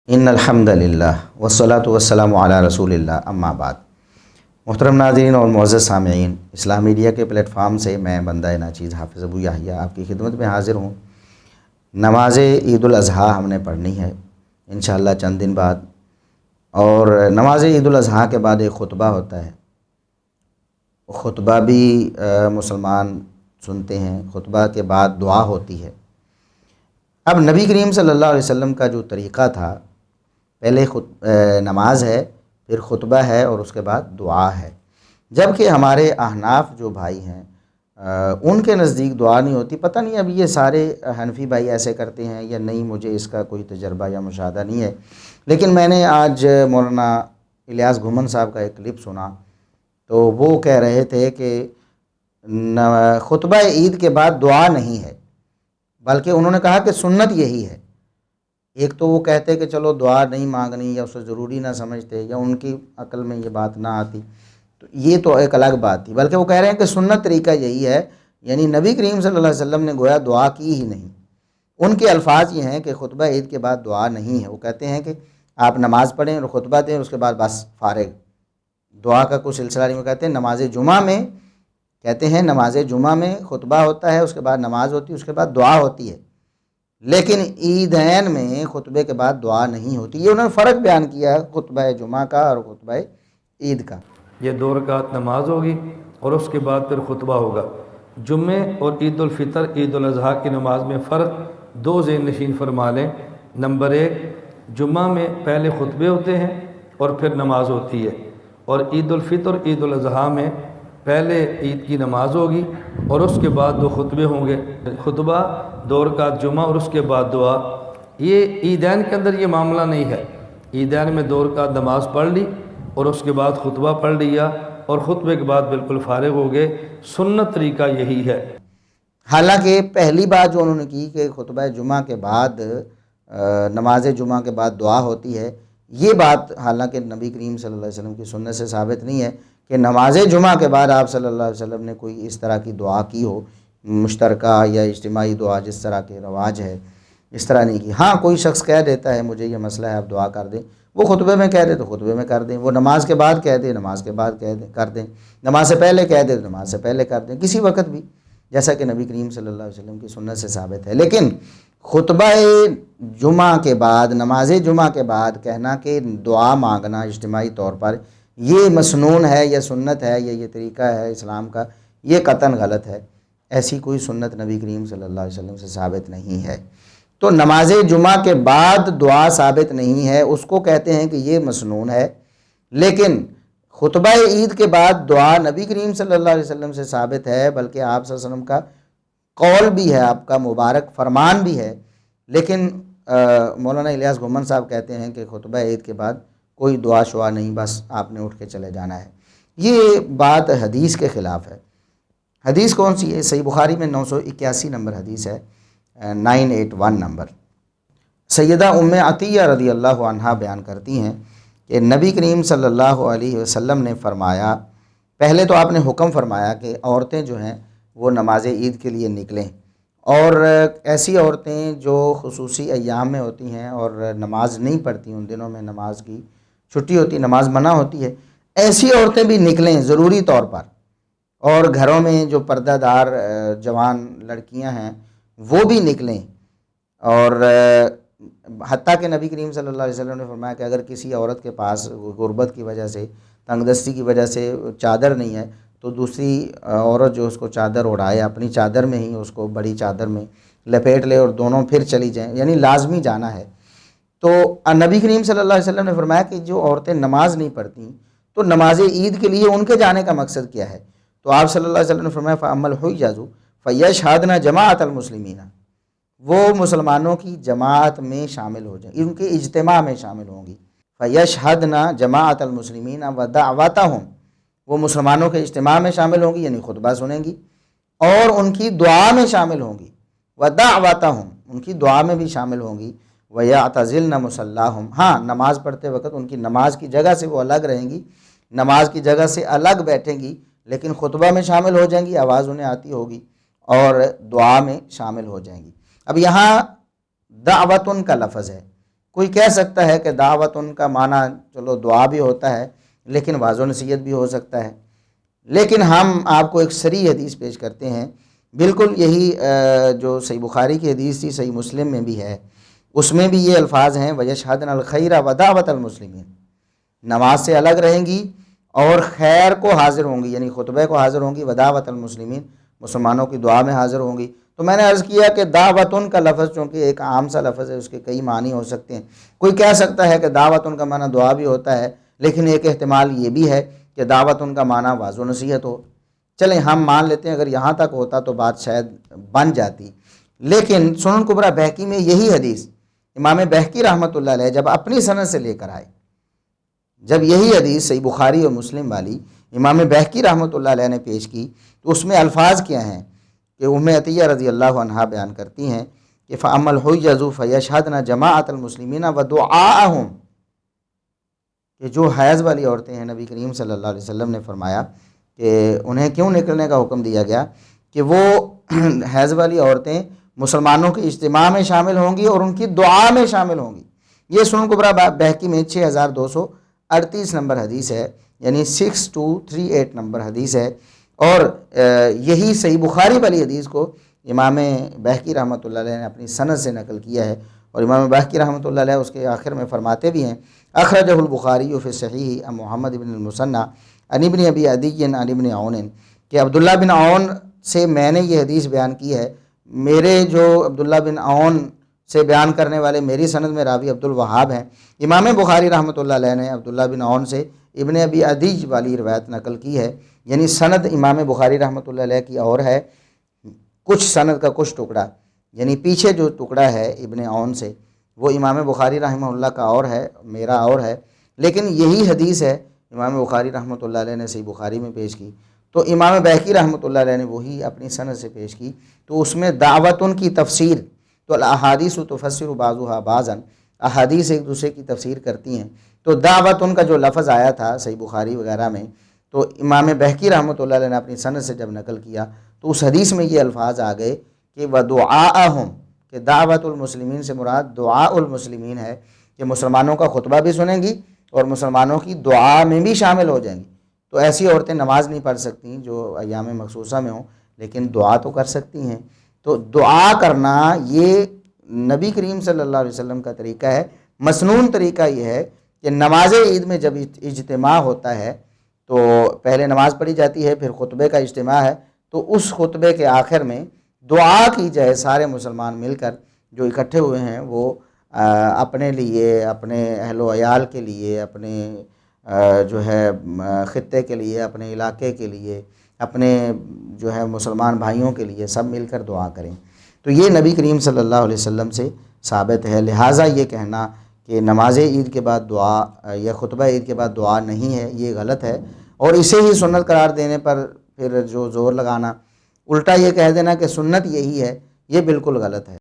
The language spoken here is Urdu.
ان الحمد للہ والصلاۃ والسلام علی رسول اللہ اما بعد۔ محترم ناظرین اور معزز سامعین، اسلام میڈیا کے پلیٹ فارم سے میں بندہ ناچیز حافظ ابو یحییٰ آپ کی خدمت میں حاضر ہوں۔ نماز عید الاضحیٰ ہم نے پڑھنی ہے انشاءاللہ چند دن بعد، اور نماز عید الاضحیٰ کے بعد ایک خطبہ ہوتا ہے۔ خطبہ بھی مسلمان سنتے ہیں، خطبہ کے بعد دعا ہوتی ہے۔ اب نبی کریم صلی اللہ علیہ وسلم کا جو طریقہ تھا، پہلے نماز ہے، پھر خطبہ ہے، اور اس کے بعد دعا ہے۔ جبکہ ہمارے احناف جو بھائی ہیں ان کے نزدیک دعا نہیں ہوتی۔ پتہ نہیں اب یہ سارے حنفی بھائی ایسے کرتے ہیں یا نہیں، مجھے اس کا کوئی تجربہ یا مشاہدہ نہیں ہے، لیکن میں نے آج مولانا الیاس گھومن صاحب کا ایک کلپ سنا، تو وہ کہہ رہے تھے کہ خطبہ عید کے بعد دعا نہیں ہے، بلکہ انہوں نے کہا کہ سنت یہی ہے۔ ایک تو وہ کہتے کہ چلو دعا نہیں مانگنی یا اسے ضروری نہ سمجھتے، یا ان کی عقل میں یہ بات نہ آتی، تو یہ تو ایک الگ بات تھی، بلکہ وہ کہہ رہے ہیں کہ سنت طریقہ یہی ہے، یعنی نبی کریم صلی اللہ علیہ وسلم نے گویا دعا کی ہی نہیں۔ ان کے الفاظ یہ ہیں کہ خطبہ عید کے بعد دعا نہیں ہے۔ وہ کہتے ہیں کہ آپ نماز پڑھیں اور خطبہ دیں، اس کے بعد بس فارغ، دعا کا کوئی سلسلہ نہیں۔ وہ کہتے ہیں نماز جمعہ میں، کہتے ہیں نماز جمعہ میں خطبہ ہوتا ہے، اس کے بعد نماز ہوتی ہے، اس کے بعد دعا ہوتی ہے، لیکن عیدین میں خطبے کے بعد دعا نہیں ہوتی۔ یہ انہوں نے فرق بیان کیا ہے خطبہ جمعہ کا اور خطبہ عید کا۔ یہ 2 رکعت نماز ہوگی اور اس کے بعد پھر خطبہ ہوگا۔ جمعے اور عید الفطر عید الاضحیٰ کی نماز میں فرق 2 ذہن نشین فرما لیں۔ نمبر 1، جمعہ میں پہلے خطبے ہوتے ہیں اور پھر نماز ہوتی ہے، اور عید الفطر عید الاضحیٰ میں پہلے عید کی نماز ہوگی اور اس کے بعد 2 خطبے ہوں گے۔ خطبہ 2 رکعت جمعہ اور اس کے بعد دعا۔ یہ عیدین کے اندر یہ معاملہ نہیں ہے۔ عیدین میں 2 رکعت نماز پڑھ لی اور اس کے بعد خطبہ پڑھ لیا اور خطبے کے بعد بالکل فارغ ہو گئے۔ سنت طریقہ یہی ہے۔ حالانکہ پہلی بات جو انہوں نے کی کہ خطبہ جمعہ کے بعد نماز جمعہ کے بعد دعا ہوتی ہے، یہ بات حالانکہ نبی کریم صلی اللہ علیہ وسلم کی سنت سے ثابت نہیں ہے کہ نماز جمعہ کے بعد آپ صلی اللہ علیہ وسلم نے کوئی اس طرح کی دعا کی ہو، مشترکہ یا اجتماعی دعا جس طرح کے رواج ہے، اس طرح نہیں کی۔ ہاں کوئی شخص کہہ دیتا ہے مجھے یہ مسئلہ ہے آپ دعا کر دیں، وہ خطبے میں کہہ دے تو خطبے میں کر دیں، وہ نماز کے بعد کہہ دے نماز کے بعد کر دیں، نماز سے پہلے کہہ دے تو نماز سے پہلے کر دیں، کسی وقت بھی، جیسا کہ نبی کریم صلی اللہ علیہ وسلم کی سنت سے ثابت ہے۔ لیکن خطبہ جمعہ کے بعد، نماز جمعہ کے بعد کہنا کہ دعا مانگنا اجتماعی طور پر یہ مسنون ہے یا سنت ہے یا یہ طریقہ ہے اسلام کا، یہ قطعاً غلط ہے۔ ایسی کوئی سنت نبی کریم صلی اللہ علیہ وسلم سے ثابت نہیں ہے۔ تو نماز جمعہ کے بعد دعا ثابت نہیں ہے، اس کو کہتے ہیں کہ یہ مسنون ہے۔ لیکن خطبہ عید کے بعد دعا نبی کریم صلی اللہ علیہ وسلم سے ثابت ہے، بلکہ آپ صلی اللہ علیہ وسلم کا قول بھی ہے، آپ کا مبارک فرمان بھی ہے۔ لیکن مولانا الیاس گھومن صاحب کہتے ہیں کہ خطبہ عید کے بعد کوئی دعا شعا نہیں، بس آپ نے اٹھ کے چلے جانا ہے۔ یہ بات حدیث کے خلاف ہے۔ حدیث کون سی ہے؟ صحیح بخاری میں 981 نمبر حدیث ہے، 981 نمبر۔ سیدہ ام عطیہ رضی اللہ عنہا بیان کرتی ہیں کہ نبی کریم صلی اللہ علیہ وسلم نے فرمایا، پہلے تو آپ نے حکم فرمایا کہ عورتیں جو ہیں وہ نماز عید کے لیے نکلیں، اور ایسی عورتیں جو خصوصی ایام میں ہوتی ہیں اور نماز نہیں پڑھتی، ان دنوں میں نماز کی چھٹی ہوتی، نماز منع ہوتی ہے، ایسی عورتیں بھی نکلیں ضروری طور پر، اور گھروں میں جو پردہ دار جوان لڑکیاں ہیں وہ بھی نکلیں۔ اور حتیٰ کہ نبی کریم صلی اللہ علیہ وسلم نے فرمایا کہ اگر کسی عورت کے پاس غربت کی وجہ سے، تنگ دستی کی وجہ سے چادر نہیں ہے، تو دوسری عورت جو اس کو چادر اڑائے، اپنی چادر میں ہی اس کو بڑی چادر میں لپیٹ لے اور دونوں پھر چلی جائیں، یعنی لازمی جانا ہے۔ تو نبی کریم صلی اللہ علیہ وسلم نے فرمایا کہ جو عورتیں نماز نہیں پڑھتیں تو نماز عید کے لیے ان کے جانے کا مقصد کیا ہے؟ تو آپ صلی اللہ علیہ وسلم نے فرمایا فَأَمَّا الْحُجَّاجُ فَيَشْهَدْنَ جَمَاعَةَ الْمُسْلِمِينَ، وہ مسلمانوں کی جماعت میں شامل ہو جائیں، ان کے اجتماع میں شامل ہوں گی۔ فَيَشْهَدْنَ جَمَاعَةَ الْمُسْلِمِينَ وَدَعْوَتَهُمْ، وہ مسلمانوں کے اجتماع میں شامل ہوں گی، یعنی خطبہ سنیں گی، اور ان کی دعا میں شامل ہوں گی، وَدَعْوَتَهُمْ، ان کی دعا میں بھی شامل ہوں گی، وَيَعْتَزِلْنَ مُصَلَّاهُمْ، ہاں نماز پڑھتے وقت ان کی نماز کی جگہ سے وہ الگ رہیں گی، نماز کی جگہ سے الگ بیٹھیں گی، لیکن خطبہ میں شامل ہو جائیں گی، آواز انہیں آتی ہوگی، اور دعا میں شامل ہو جائیں گی۔ اب یہاں دعوتن کا لفظ ہے، کوئی کہہ سکتا ہے کہ دعوت ان کا معنی چلو دعا بھی ہوتا ہے لیکن واعظ و نصیحت بھی ہو سکتا ہے، لیکن ہم آپ کو ایک صریح حدیث پیش کرتے ہیں، بالکل یہی جو صحیح بخاری کی حدیث تھی صحیح مسلم میں بھی ہے، اس میں بھی یہ الفاظ ہیں وَيَشْهَدْنَ الْخَيْرَ وَدَعْوَةَ الْمُسْلِمِينَ، نماز سے الگ رہیں گی اور خیر کو حاضر ہوں گی، یعنی خطبہ کو حاضر ہوں گی، ودعوت المسلمین، مسلمانوں کی دعا میں حاضر ہوں گی۔ تو میں نے عرض کیا کہ دعوتن کا لفظ چونکہ ایک عام سا لفظ ہے، اس کے کئی معنی ہو سکتے ہیں، کوئی کہہ سکتا ہے کہ دعوتن کا معنی دعا بھی ہوتا ہے، لیکن ایک احتمال یہ بھی ہے کہ دعوتن کا معنی واعظ و نصیحت ہو۔ چلیں ہم مان لیتے ہیں اگر یہاں تک ہوتا تو بات شاید بن جاتی، لیکن سنن کبریٰ بہقی میں یہی حدیث امام بہقی رحمۃ اللہ علیہ جب اپنی سند سے لے کر آئے، جب یہی حدیث صحیح بخاری اور مسلم والی امام بہقی رحمۃ اللہ علیہ نے پیش کی تو اس میں الفاظ کیا ہیں کہ ام عطیہ رضی اللہ عنہا بیان کرتی ہیں کہ فَأَمَّا الْحُجَّةُ فَيَشْهَدْنَ جَمَاعَةَ الْمُسْلِمِينَ وَدُعَاءَهُمْ، کہ جو حیض والی عورتیں ہیں، نبی کریم صلی اللہ علیہ وسلم نے فرمایا کہ انہیں کیوں نکلنے کا حکم دیا گیا کہ وہ حیض والی عورتیں مسلمانوں کے اجتماع میں شامل ہوں گی اور ان کی دعا میں شامل ہوں گی۔ یہ سنن کبریٰ بہقی میں 6238 نمبر حدیث ہے، یعنی 6238 نمبر حدیث ہے، اور یہی صحیح بخاری والی حدیث کو امام بہقی رحمۃ اللہ علیہ نے اپنی سند سے نقل کیا ہے، اور امام بہقی رحمۃ اللہ علیہ اس کے آخر میں فرماتے بھی ہیں اخرجہ البخاری فی صحیح عن محمد بن المثنى عن ابن ابی عدی عن ابن عون، کہ عبداللہ بن عون سے میں نے یہ حدیث بیان کی ہے، میرے جو عبداللہ بن عون سے بیان کرنے والے میری سند میں راوی عبد الوہاب ہیں، امام بخاری رحمۃ اللہ علیہ نے عبداللہ بن عون سے ابن ابی عدی والی روایت نقل کی ہے، یعنی سند امام بخاری رحمۃ اللہ علیہ کی اور ہے، کچھ سند کا کچھ ٹکڑا، یعنی پیچھے جو ٹکڑا ہے ابن عون سے وہ امام بخاری رحمہ اللہ کا اور ہے، میرا اور ہے، لیکن یہی حدیث ہے امام بخاری رحمۃ اللہ علیہ نے صحیح بخاری میں پیش کی، تو امام بہقی رحمۃ اللہ علیہ نے وہی اپنی سند سے پیش کی، تو اس میں دعوتن کی تفسیر، تو الاحادیث تفسر بعضها بعضا، احادیث ایک دوسرے کی تفسیر کرتی ہیں، تو دعوتن کا جو لفظ آیا تھا صحیح بخاری وغیرہ میں، تو امام بہقی رحمۃ اللہ علیہ نے اپنی سند سے جب نقل کیا تو اس حدیث میں یہ الفاظ آ گئے کہ وَدُعَاءَهُمْ، کہ دعوت المسلمین سے مراد دعاء المسلمین ہے، کہ مسلمانوں کا خطبہ بھی سنیں گی اور مسلمانوں کی دعا میں بھی شامل ہو جائیں گی۔ تو ایسی عورتیں نماز نہیں پڑھ سکتی جو ایام مخصوصہ میں ہوں، لیکن دعا تو کر سکتی ہیں۔ تو دعا کرنا یہ نبی کریم صلی اللہ علیہ وسلم کا طریقہ ہے۔ مسنون طریقہ یہ ہے کہ نماز عید میں جب اجتماع ہوتا ہے تو پہلے نماز پڑھی جاتی ہے، پھر خطبے کا اجتماع ہے، تو اس خطبے کے آخر میں دعا کی جائے، سارے مسلمان مل کر جو اکٹھے ہوئے ہیں وہ اپنے لیے، اپنے اہل و عیال کے لیے، اپنے جو ہے خطے کے لیے، اپنے علاقے کے لیے، اپنے جو ہے مسلمان بھائیوں کے لیے سب مل کر دعا کریں۔ تو یہ نبی کریم صلی اللہ علیہ وسلم سے ثابت ہے، لہٰذا یہ کہنا کہ نماز عید کے بعد دعا یا خطبہ عید کے بعد دعا نہیں ہے یہ غلط ہے، اور اسے ہی سنت قرار دینے پر پھر جو زور لگانا، الٹا یہ کہہ دینا کہ سنت یہی ہے، یہ بالکل غلط ہے۔